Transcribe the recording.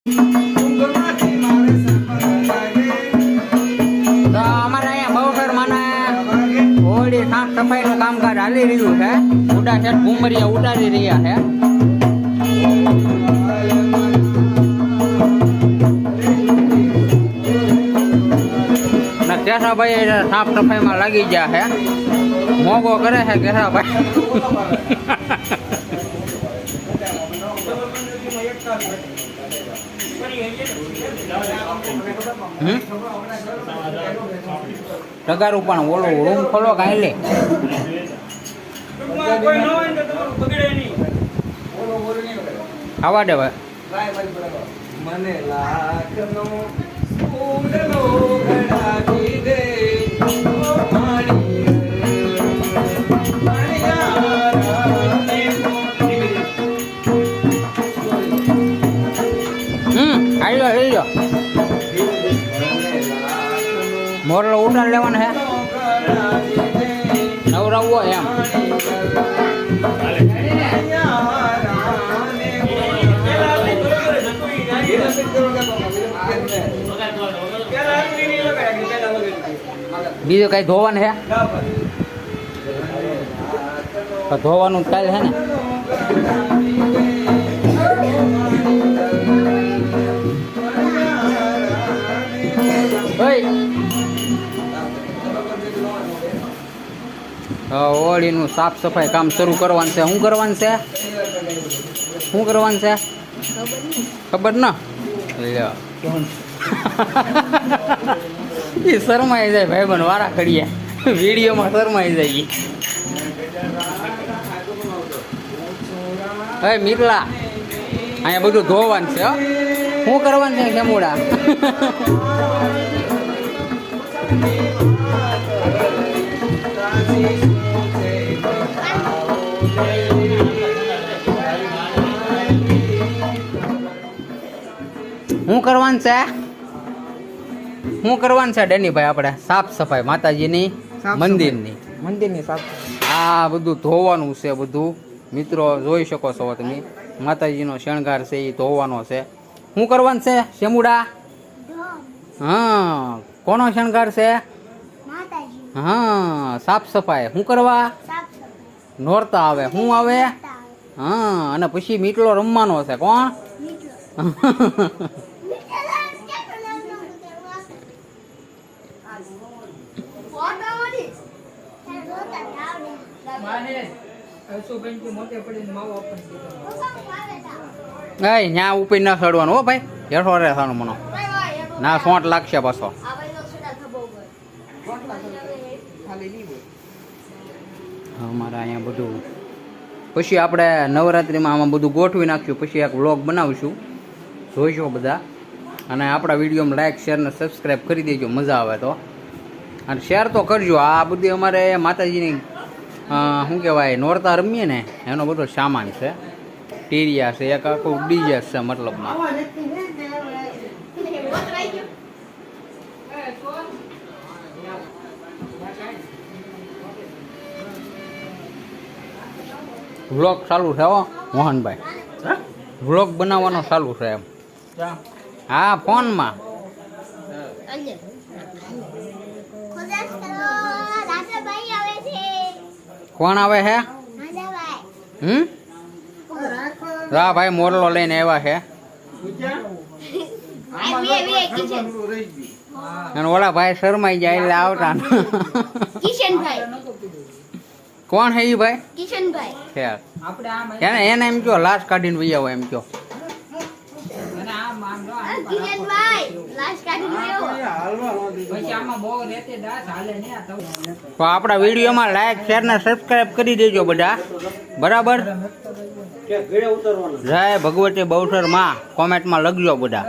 અમારે અહીંયા બહુસર માના હોળી સાફ સફાઈ નું કામકાજ હાલી રહ્યું છે. ઉડા છે ઘુમરિયા ઉડાડી રહ્યા છે. કેશાભાઈ સાફ સફાઈ માં લાગી ગયા છે. મોગો કરે છે કેશાભાઈ. ટગારું પણ ઓલો રૂમ ખોલો કાંઈ લે. આવા દે મને લાખનો ફૂલનો ઘડાવી દે મોરલો ઉડાડ લેવાનો હે નવરાવો એમ. બીજું કઈ ધોવાનું હે? ધોવાનું કાલ હે ને. હોળીનું સાફ સફાઈ કામ શરૂ કરવાનું છે. શું કરવાનું છે? શું કરવાનું છે ખબર ન? એ શરમાઈ જાય ભાઈ બન વારા ખડીએ વિડીયોમાં શરમાઈ જાય. હે મીરલા અહીંયા બધું ધોવાનું છે. શું કરવાનું છે જમુડા? શું કરવાનું છે? શું કરવાનું છે ડેનીભાઈ? આપણે સાફ સફાઈ માતાજીની મંદિરની સાફ. આ બધું ધોવાનું છે. બધું મિત્રો જોઈ શકો છો તમે. માતાજીનો શણગાર છે એ ધોવાનો છે. શું કરવાનું છે શેમુડા? હા કોનો શણગાર છે? હા સાફ સફાઈ. શું કરવા? નોરતા આવે. શું આવે? હા અને પછી મીટલો રમવાનો છે. કોણ? ન્યા ઉપર ના ચડવાનું હો ભાઈ. હેઠો રે સાનું મનો ના સોંટ લાગશે પાછો. અમારે અહીંયા બધું પછી આપણે નવરાત્રિમાં આમાં બધું ગોઠવી નાખ્યું. પછી એક વ્લોગ બનાવીશું, જોઈશું બધા. અને આપણા વિડીયોમાં લાઈક શેર ને સબસ્ક્રાઈબ કરી દેજો મજા આવે તો. અને શેર તો કરજો. આ બધી અમારે માતાજીની શું કહેવાય નોરતા રમીએ ને એનો બધો સામાન છે. ટીરિયા છે, એક આખું ડીજે છે મતલબમાં. વ્લોગ ચાલુ છે હો મોહનભાઈ. વ્લોગ બનાવવાનો ચાલુ છે એમ. હા ફોનમાં. કોણ આવે છે? રા ભાઈ મોરલો લઈને આવ્યા છે. અને ઓલા ભાઈ શરમાઈ જાય એટલે આવતા. કોણ હે ઈ ભાઈ? કિશનભાઈ. એને એને એમ કયો લાશ કાઢીને વહી આવો એમ કયો. તો આપણા વિડીયોમાં લાઈક શેર ને સબસ્ક્રાઈબ કરી દેજો બધા. બરાબર. જય ભગવતી બહુસર માં કોમેન્ટમાં લખજો બધા.